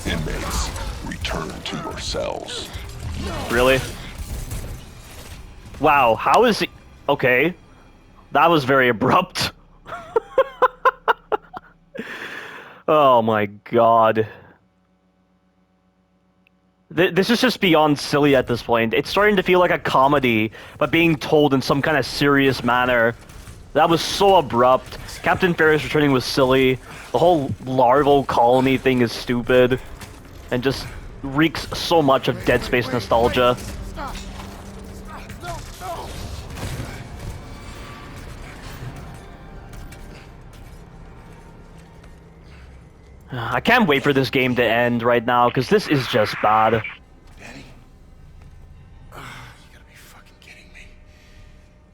Inmates, return to your cells. Really? Wow, how is he... Okay. That was very abrupt. Oh my god. This is just beyond silly at this point. It's starting to feel like a comedy, but being told in some kind of serious manner. That was so abrupt. Captain Ferris returning was silly. The whole larval colony thing is stupid. And just reeks so much of Dead Space nostalgia. Stop. No. I can't wait for this game to end right now, because this is just bad. Danny? You gotta be fucking kidding me.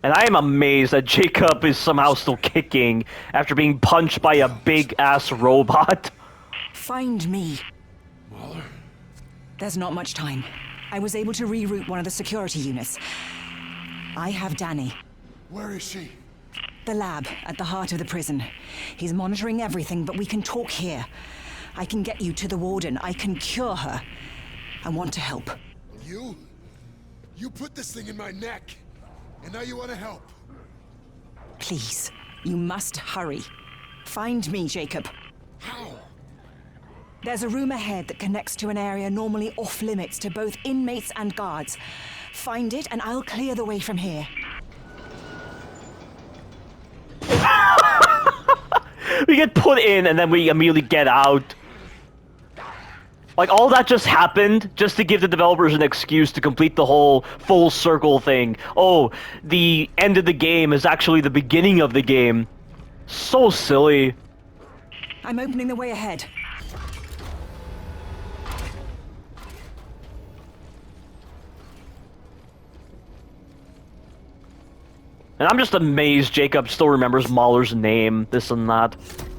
And I am amazed that Jacob is somehow still kicking after being punched by a big-ass robot. Find me. Mahler? There's not much time. I was able to reroute one of the security units. I have Danny. Where is she? The lab, at the heart of the prison. He's monitoring everything, but we can talk here. I can get you to the warden. I can cure her. I want to help. You? You put this thing in my neck, and now you want to help. Please, you must hurry. Find me, Jacob. How? There's a room ahead that connects to an area normally off-limits to both inmates and guards. Find it, and I'll clear the way from here. We get put in, and then we immediately get out. Like, all that just happened just to give the developers an excuse to complete the whole full circle thing. Oh, the end of the game is actually the beginning of the game. So silly. I'm opening the way ahead. And I'm just amazed Jacob still remembers Mahler's name, this and that.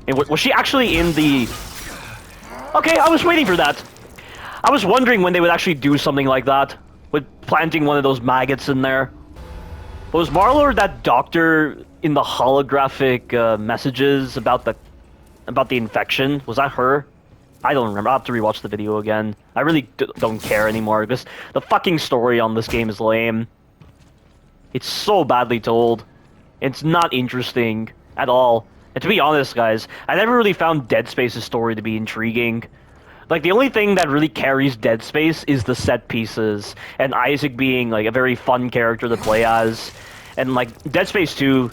And was she actually in the... Okay, I was waiting for that. I was wondering when they would actually do something like that, with planting one of those maggots in there. But was Mahler that doctor in the holographic messages about the infection? Was that her? I don't remember. I'll have to rewatch the video again. I really don't care anymore. The fucking story on this game is lame. It's so badly told. It's not interesting at all. And to be honest, guys, I never really found Dead Space's story to be intriguing. Like, the only thing that really carries Dead Space is the set pieces, and Isaac being, like, a very fun character to play as. And, like, Dead Space 2,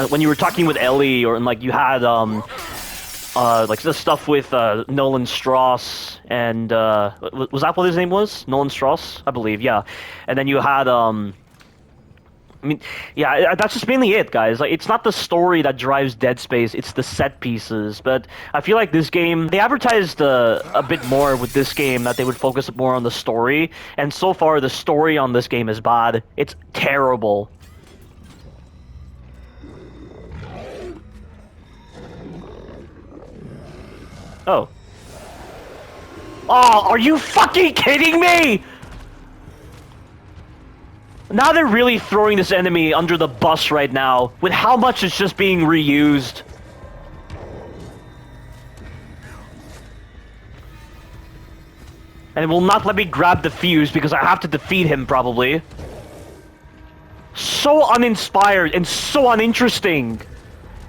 when you were talking with Ellie, or, and, like, you had, like, the stuff with, Nolan Strauss, and, was that what his name was? Nolan Strauss? I believe, yeah. And then you had, I mean, yeah, that's just mainly it, guys. Like, it's not the story that drives Dead Space, it's the set pieces. But I feel like this game, they advertised a bit more with this game that they would focus more on the story. And so far, the story on this game is bad. It's terrible. Oh. Oh, are you fucking kidding me?! Now they're really throwing this enemy under the bus right now, with how much it's just being reused. And it will not let me grab the fuse because I have to defeat him, probably. So uninspired and so uninteresting.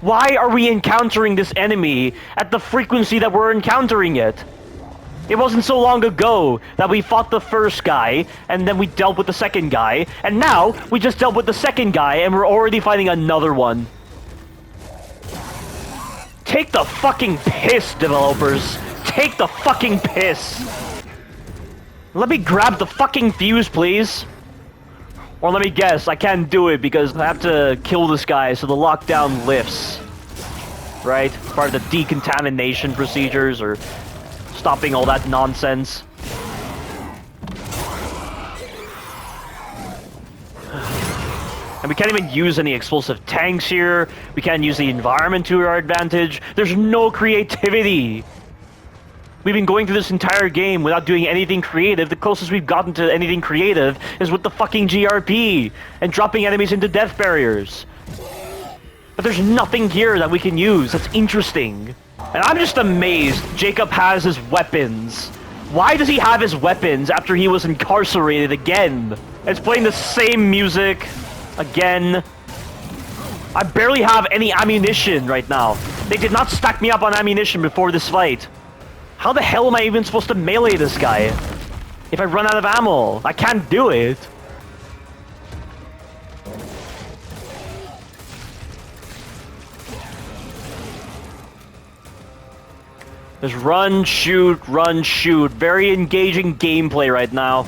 Why are we encountering this enemy at the frequency that we're encountering it? It wasn't so long ago that we fought the first guy, and then we dealt with the second guy, and now we just dealt with the second guy, and we're already fighting another one. Take the fucking piss, developers. Take the fucking piss. Let me grab the fucking fuse, please. Or let me guess, I can't do it because I have to kill this guy so the lockdown lifts. Right? Part of the decontamination procedures, or stopping all that nonsense. And we can't even use any explosive tanks here. We can't use the environment to our advantage. There's no creativity. We've been going through this entire game without doing anything creative. The closest we've gotten to anything creative is with the fucking GRP and dropping enemies into death barriers. But there's nothing here that we can use that's interesting. And I'm just amazed Jacob has his weapons. Why does he have his weapons after he was incarcerated again? It's playing the same music again. I barely have any ammunition right now. They did not stack me up on ammunition before this fight. How the hell am I even supposed to melee this guy? If I run out of ammo, I can't do it. There's run, shoot, run, shoot. Very engaging gameplay right now.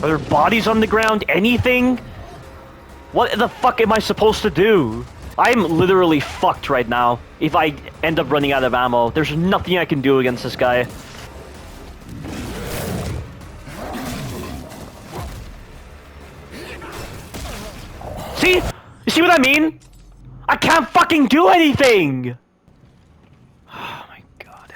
Are there bodies on the ground? Anything? What the fuck am I supposed to do? I'm literally fucked right now. If I end up running out of ammo, there's nothing I can do against this guy. See? You see what I mean? I can't fucking do anything! Oh my god.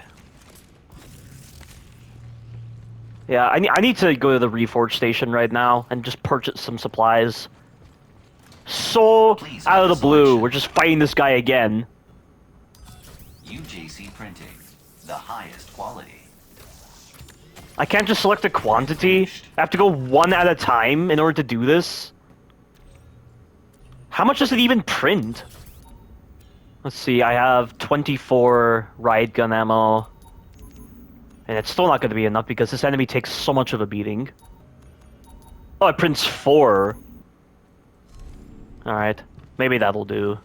Yeah, I need to go to the Reforge station right now and just purchase some supplies. So, out of the blue, we're just fighting this guy again. UJC printing, the highest quality. I can't just select a quantity. I have to go one at a time in order to do this. How much does it even print? Let's see, I have 24 riot gun ammo. And it's still not going to be enough because this enemy takes so much of a beating. Oh, it prints 4. Alright, maybe that'll do.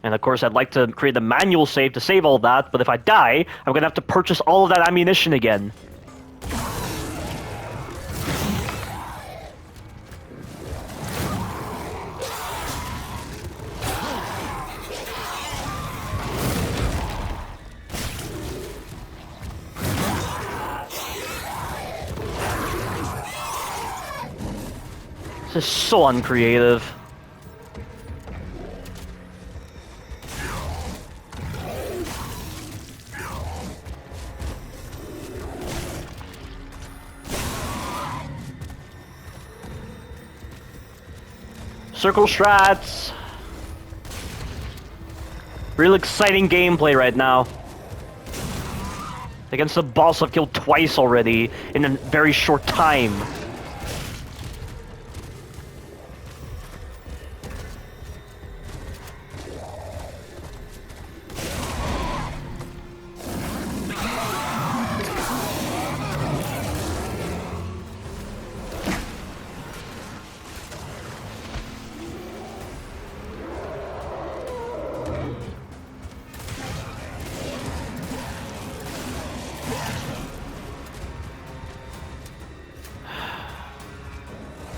And of course, I'd like to create a manual save to save all that, but if I die, I'm gonna have to purchase all of that ammunition again. This is so uncreative. Circle strats. Real exciting gameplay right now. Against the boss I've killed twice already in a very short time.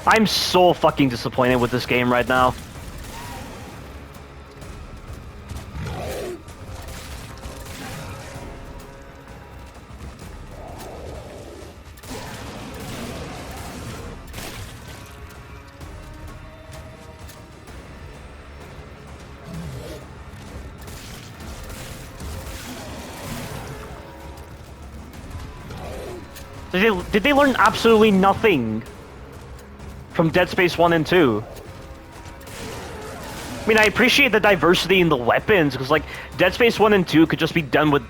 I'm so fucking disappointed with this game right now. Did they learn absolutely nothing from Dead Space 1 and 2? I mean, I appreciate the diversity in the weapons, because, like, Dead Space 1 and 2 could just be done with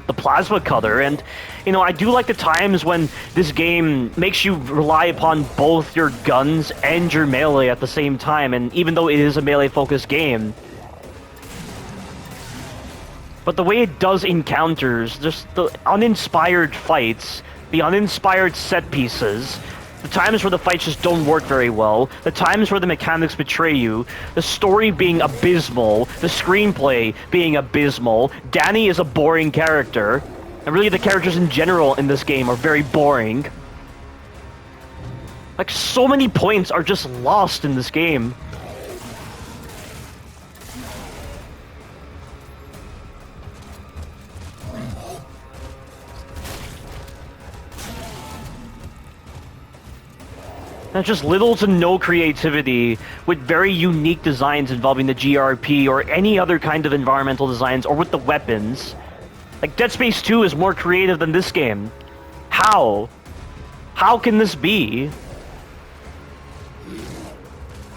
the plasma cutter, and, you know, I do like the times when this game makes you rely upon both your guns and your melee at the same time, and even though it is a melee-focused game. But the way it does encounters, just the uninspired fights, the uninspired set pieces, the times where the fights just don't work very well, the times where the mechanics betray you, the story being abysmal, the screenplay being abysmal, Danny is a boring character, and really the characters in general in this game are very boring. Like, so many points are just lost in this game. That's just little to no creativity, with very unique designs involving the GRP or any other kind of environmental designs, or with the weapons. Like, Dead Space 2 is more creative than this game. How? How can this be?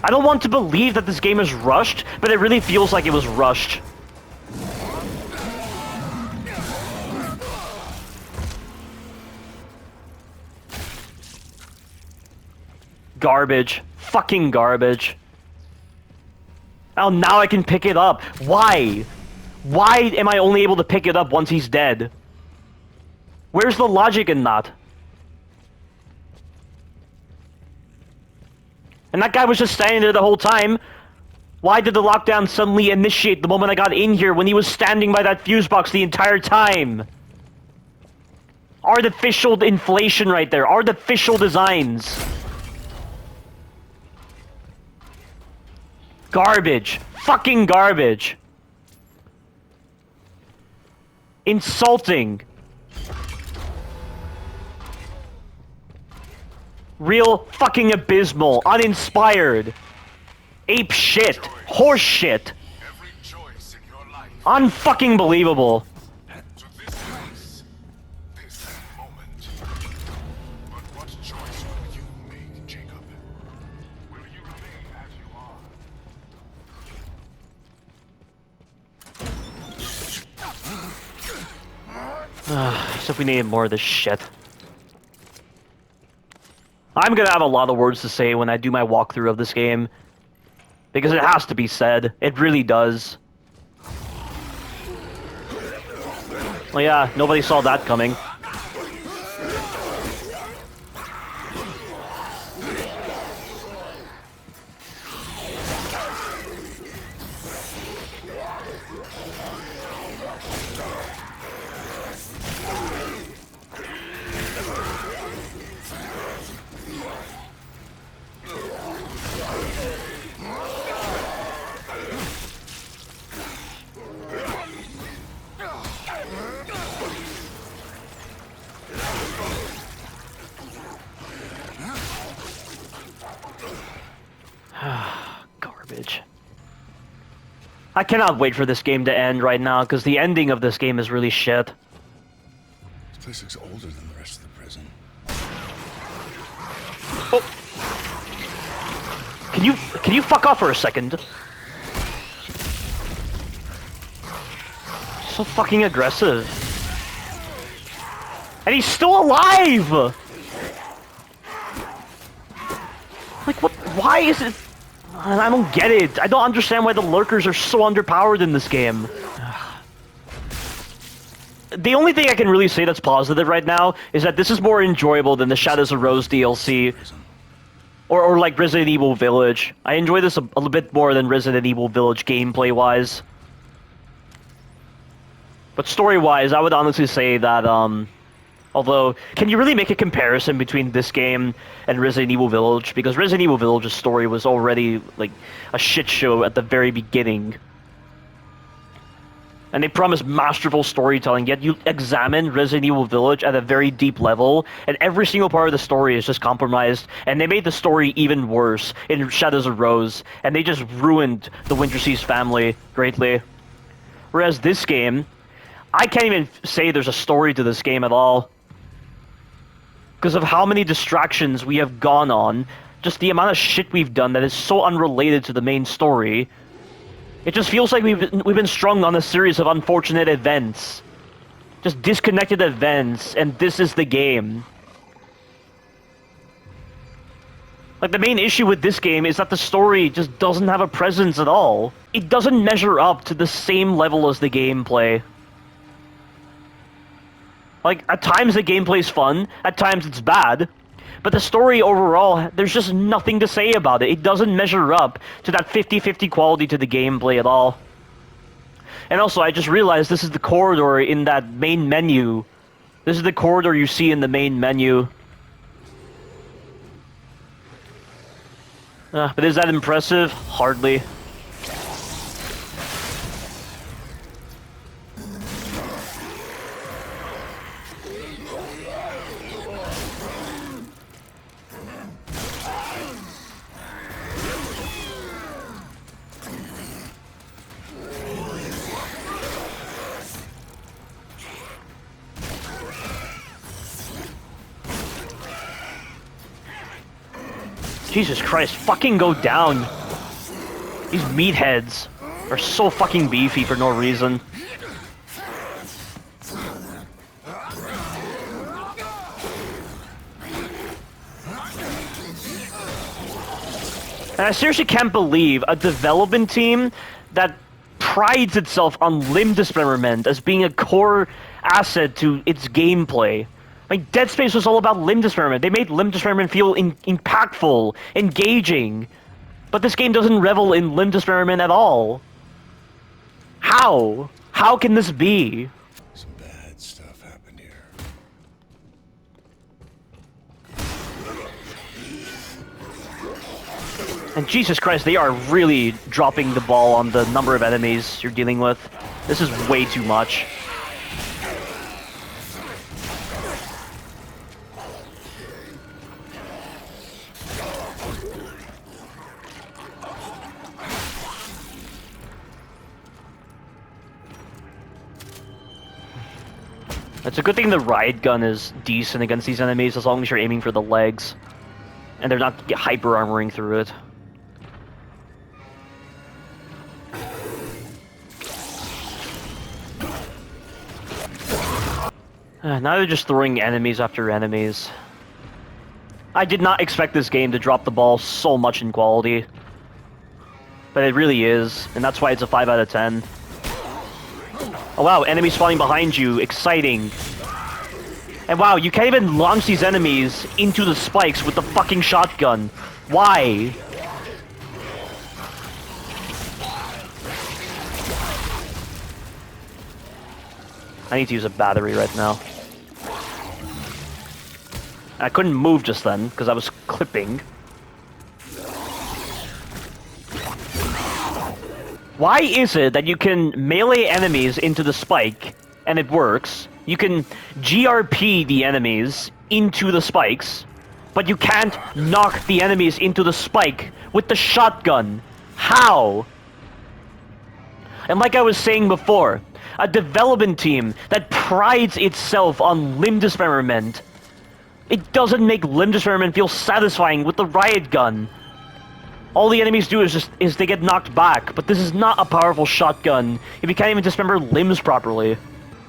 I don't want to believe that this game is rushed, but it really feels like it was rushed. Garbage. Fucking garbage. Oh, now I can pick it up. Why? Why am I only able to pick it up once he's dead? Where's the logic in that? And that guy was just standing there the whole time. Why did the lockdown suddenly initiate the moment I got in here when he was standing by that fuse box the entire time? Artificial inflation right there. Artificial designs. Garbage. Fucking garbage. Insulting. Real fucking abysmal. Uninspired. Ape shit. Horse shit. Every choice in your life Unfucking believable. to this place, this moment. But what choice will you make, Jacob? Will you remain as you are? So if we needed more of this shit. I'm gonna have a lot of words to say when I do my walkthrough of this game. Because it has to be said. It really does. Well, yeah, nobody saw that coming. Garbage. I cannot wait for this game to end right now, because the ending of this game is really shit. This place looks older than the rest of the prison. Oh. Can you fuck off for a second? So fucking aggressive. And he's still alive! Like, what? Why is it? I don't get it. I don't understand why the lurkers are so underpowered in this game. The only thing I can really say that's positive right now is that this is more enjoyable than the Shadows of Rose DLC. Or like Resident Evil Village. I enjoy this a little bit more than Resident Evil Village gameplay-wise. But story-wise, I would honestly say that, although, can you really make a comparison between this game and Resident Evil Village? Because Resident Evil Village's story was already, like, a shit show at the very beginning. And they promised masterful storytelling, yet you examine Resident Evil Village at a very deep level, and every single part of the story is just compromised, and they made the story even worse in Shadows of Rose, and they just ruined the Winter Seas family greatly. Whereas this game, I can't even say there's a story to this game at all. Because of how many distractions we have gone on, just the amount of shit we've done that is so unrelated to the main story. It just feels like we've been strung on a series of unfortunate events. Just disconnected events, and this is the game. Like, the main issue with this game is that the story just doesn't have a presence at all. It doesn't measure up to the same level as the gameplay. Like, at times the gameplay's fun, at times it's bad, but the story overall, there's just nothing to say about it. It doesn't measure up to that 50-50 quality to the gameplay at all. And also, I just realized this is the corridor in that main menu. This is the corridor you see in the main menu. But is that impressive? Hardly. Jesus Christ, fucking go down. These meatheads are so fucking beefy for no reason. And I seriously can't believe a development team that prides itself on limb dismemberment as being a core asset to its gameplay. Like, Dead Space was all about limb dismemberment. They made limb dismemberment feel impactful, engaging. But this game doesn't revel in limb dismemberment at all. How? How can this be? Some bad stuff happened here. And Jesus Christ, they are really dropping the ball on the number of enemies you're dealing with. This is way too much. It's a good thing the riot gun is decent against these enemies as long as you're aiming for the legs. And they're not hyper-armoring through it. Now they're just throwing enemies after enemies. I did not expect this game to drop the ball so much in quality. But it really is, and that's why it's a 5 out of 10. Oh wow, enemies spawning behind you, exciting. And wow, you can't even launch these enemies into the spikes with the fucking shotgun. Why? I need to use a battery right now. I couldn't move just then, because I was clipping. Why is it that you can melee enemies into the spike, and it works? You can GRP the enemies into the spikes, but you can't knock the enemies into the spike with the shotgun? How? And like I was saying before, a development team that prides itself on limb dismemberment, it doesn't make limb dismemberment feel satisfying with the riot gun. All the enemies do is they get knocked back, but this is not a powerful shotgun if you can't even dismember limbs properly.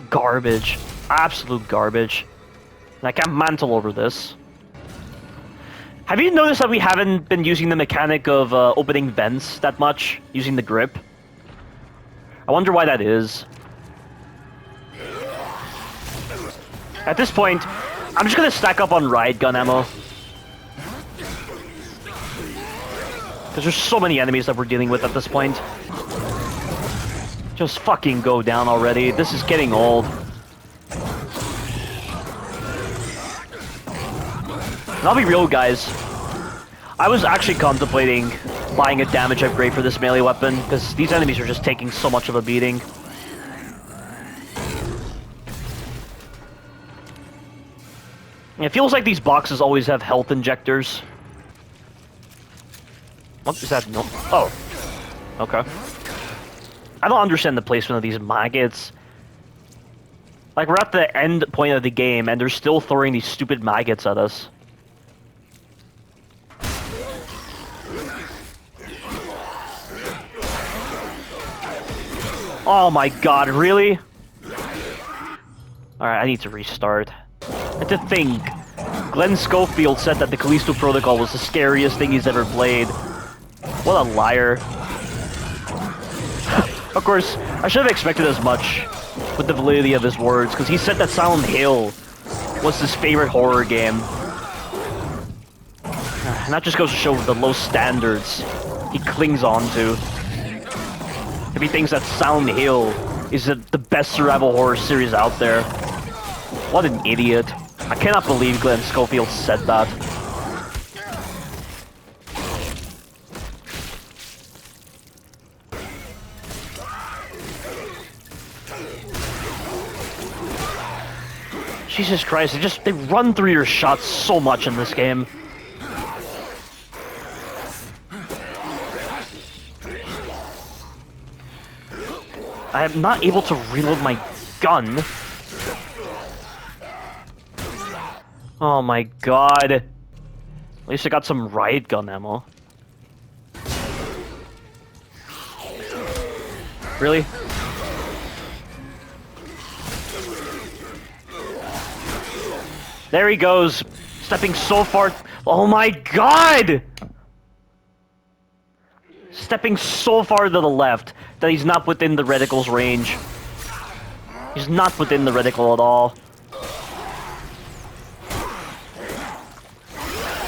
Garbage. Absolute garbage. And I can't mantle over this. Have you noticed that we haven't been using the mechanic of opening vents that much, using the grip? I wonder why that is. At this point, I'm just gonna stack up on riot gun ammo. Because there's so many enemies that we're dealing with at this point. Just fucking go down already. This is getting old. And I'll be real, guys. I was actually contemplating buying a damage upgrade for this melee weapon, because these enemies are just taking so much of a beating. It feels like these boxes always have health injectors. What is that? No. Oh. Okay. I don't understand the placement of these maggots. Like, we're at the end point of the game, and they're still throwing these stupid maggots at us. Oh my god, really? Alright, I need to restart. And to think, Glenn Schofield said that the Callisto Protocol was the scariest thing he's ever played. What a liar. Of course, I should have expected as much with the validity of his words, because he said that Silent Hill was his favorite horror game. And that just goes to show the low standards he clings on to. If he thinks that Silent Hill is the best survival horror series out there. What an idiot. I cannot believe Glenn Schofield said that. Jesus Christ, they run through your shots so much in this game. I am not able to reload my gun. Oh my god. At least I got some riot gun ammo. Really? There he goes, stepping so far. Oh my god! Stepping so far to the left that he's not within the reticle's range. He's not within the reticle at all.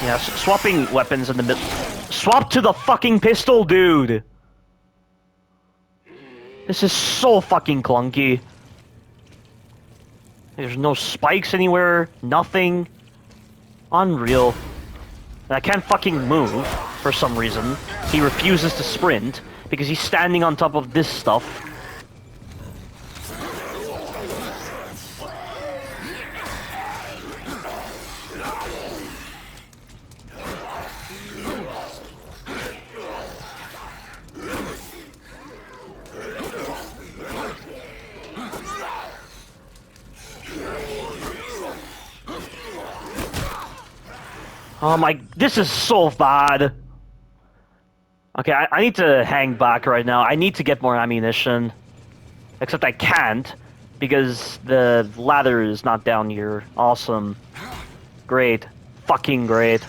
Yeah, swapping weapons in the middle. Swap to the fucking pistol, dude! This is so fucking clunky. There's no spikes anywhere, nothing. Unreal. And I can't fucking move for some reason. He refuses to sprint because he's standing on top of this stuff. Oh my, this is so bad. Okay, I need to hang back right now. I need to get more ammunition. Except I can't, because the ladder is not down here. Awesome. Great. Fucking great.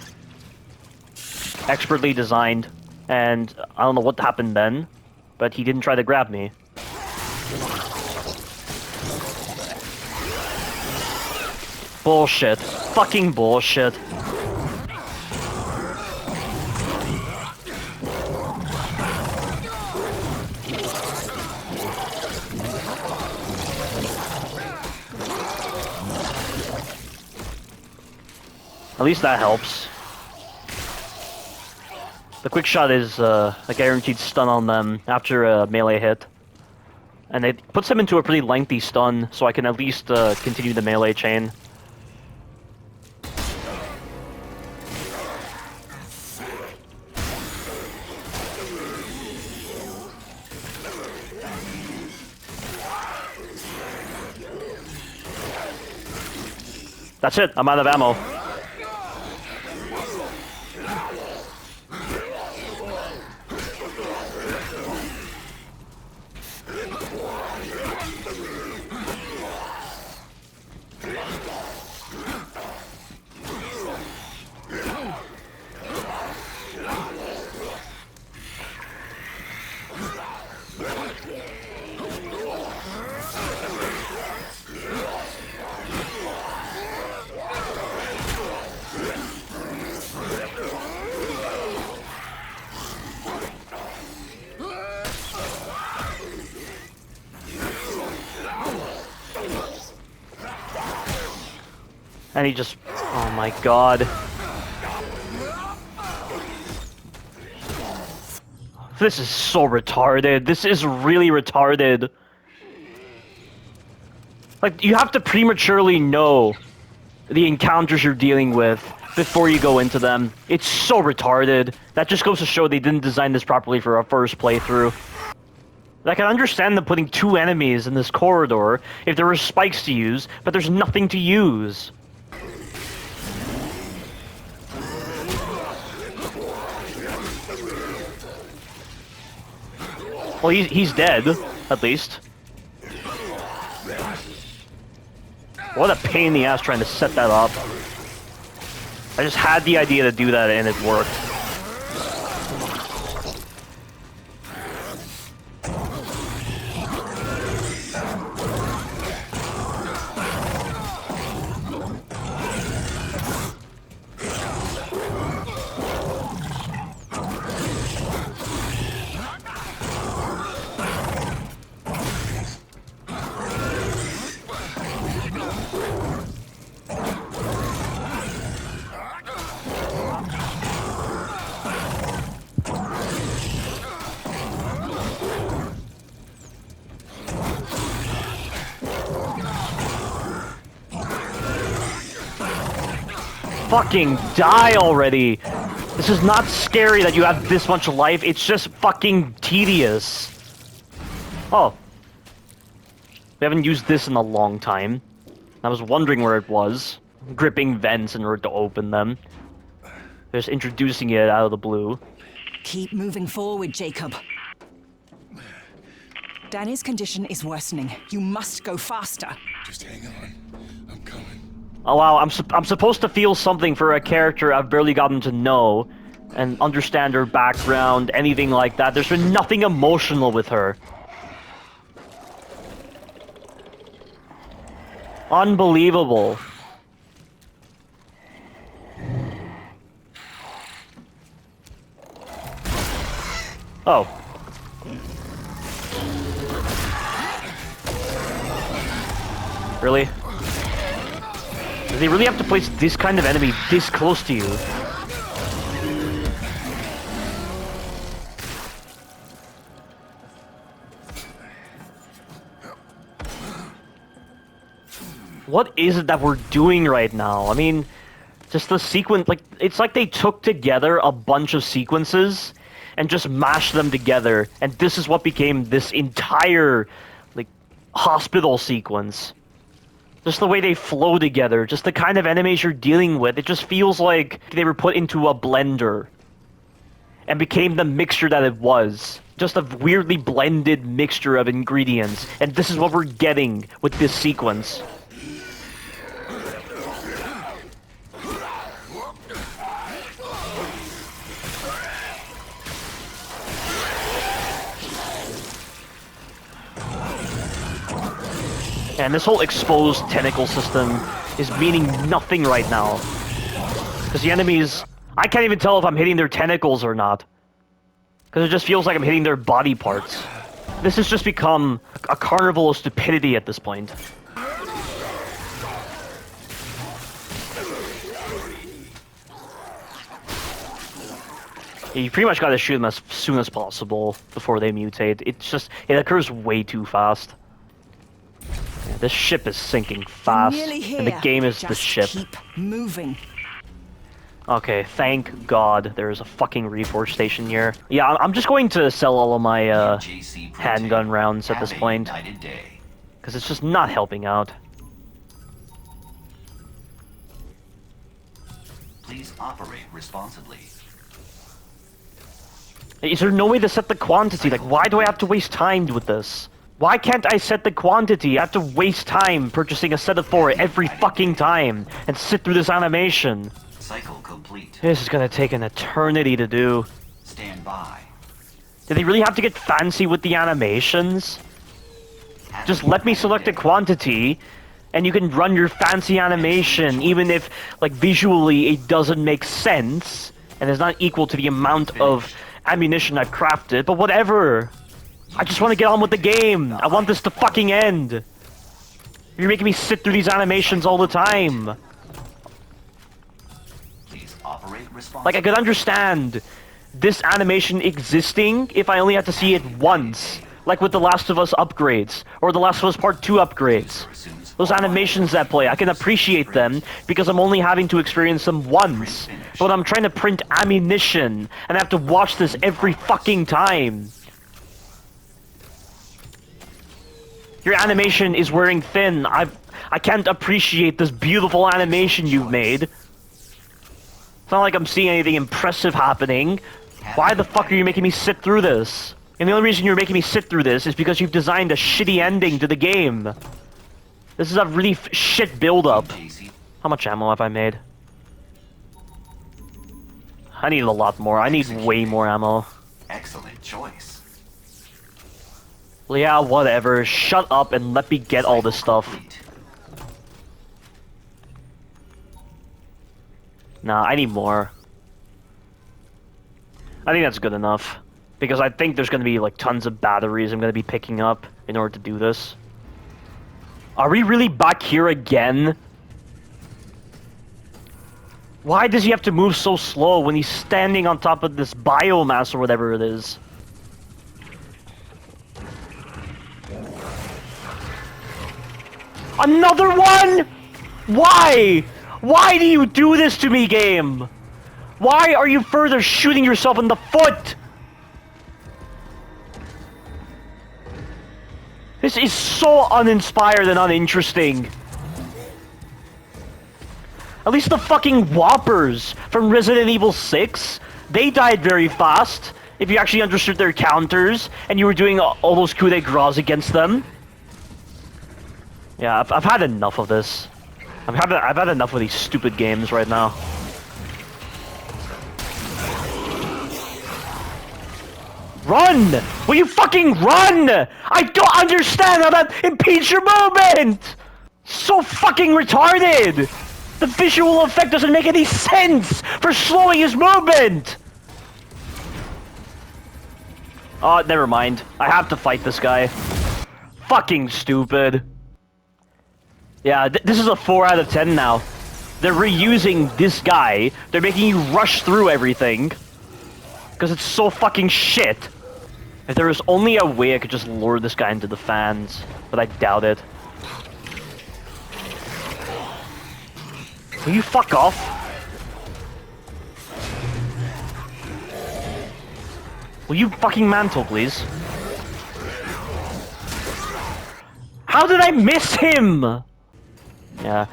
Expertly designed. And I don't know what happened then, but he didn't try to grab me. Bullshit. Fucking bullshit. At least that helps. The quick shot is a guaranteed stun on them after a melee hit. And it puts them into a pretty lengthy stun, so I can at least continue the melee chain. That's it, I'm out of ammo. And he just... oh my god. This is so retarded. This is really retarded. Like, you have to prematurely know the encounters you're dealing with before you go into them. It's so retarded. That just goes to show they didn't design this properly for our first playthrough. I can understand them putting 2 enemies in this corridor if there were spikes to use, but there's nothing to use. Well, he's dead, at least. What a pain in the ass trying to set that up. I just had the idea to do that and it worked. Fucking die already! This is not scary that you have this much life, it's just fucking tedious. Oh. We haven't used this in a long time. I was wondering where it was. Gripping vents in order to open them. They're just introducing it out of the blue. Keep moving forward, Jacob. Danny's condition is worsening. You must go faster. Just hang on. I'm coming. Oh wow, I'm supposed to feel something for a character I've barely gotten to know and understand her background, anything like that. There's been nothing emotional with her. Unbelievable. Oh. Really? Do they really have to place this kind of enemy this close to you? What is it that we're doing right now? I mean, just the sequence, like, it's like they took together a bunch of sequences and just mashed them together, and this is what became this entire, like, hospital sequence. Just the way they flow together, just the kind of enemies you're dealing with, it just feels like they were put into a blender and became the mixture that it was. Just a weirdly blended mixture of ingredients, and this is what we're getting with this sequence. And this whole exposed tentacle system is meaning nothing right now. Because the enemies... I can't even tell if I'm hitting their tentacles or not. Because it just feels like I'm hitting their body parts. This has just become a carnival of stupidity at this point. You pretty much gotta shoot them as soon as possible before they mutate. It's just... it occurs way too fast. This ship is sinking fast, and the game is the ship. Keep moving. Okay, thank God there's a fucking reforge station here. Yeah, I'm just going to sell all of my handgun rounds at this point, because it's just not helping out. Please operate responsibly. Is there no way to set the quantity? Like, why do I have to waste time with this? Why can't I set the quantity? I have to waste time purchasing a set of 4 every fucking time and sit through this animation. Cycle complete. This is gonna take an eternity to do. Stand by. Did they really have to get fancy with the animations? Just let me select a quantity, and you can run your fancy animation, even if, like, visually it doesn't make sense, and it's not equal to the amount of ammunition I've crafted, but whatever. I just want to get on with the game. I want this to fucking end. You're making me sit through these animations all the time. Please operate responsibly. Like, I could understand this animation existing if I only had to see it once. Like with the Last of Us upgrades, or the Last of Us Part 2 upgrades. Those animations that play, I can appreciate them because I'm only having to experience them once. But when I'm trying to print ammunition, and I have to watch this every fucking time. Your animation is wearing thin. I can't appreciate this beautiful animation you've made. It's not like I'm seeing anything impressive happening. Why the fuck are you making me sit through this? And the only reason you're making me sit through this is because you've designed a shitty ending to the game. This is a really shit build-up. How much ammo have I made? I need a lot more. I need way more ammo. Excellent choice. Well, yeah, whatever. Shut up and let me get all this stuff. Complete. Nah, I need more. I think that's good enough. Because I think there's gonna be, like, tons of batteries I'm gonna be picking up in order to do this. Are we really back here again? Why does he have to move so slow when he's standing on top of this biomass or whatever it is? Another one?! Why? Why do you do this to me, game? Why are you further shooting yourself in the foot? This is so uninspired and uninteresting. At least the fucking Whoppers from Resident Evil 6, they died very fast if you actually understood their counters and you were doing all those coups de grace against them. Yeah, I've had enough of this. I've had enough of these stupid games right now. Run! Will you fucking run? I don't understand how that impedes your movement! So fucking retarded! The visual effect doesn't make any sense for slowing his movement! Oh, never mind. I have to fight this guy. Fucking stupid. Yeah, this is a 4 out of 10 now. They're reusing this guy. They're making you rush through everything. Because it's so fucking shit. If there was only a way I could just lure this guy into the fans. But I doubt it. Will you fuck off? Will you fucking mantle, please? How did I miss him? Yeah,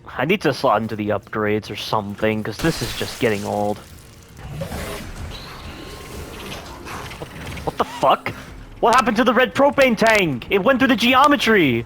I need to slot into the upgrades or something, because this is just getting old. What the fuck? What happened to the red propane tank? It went through the geometry!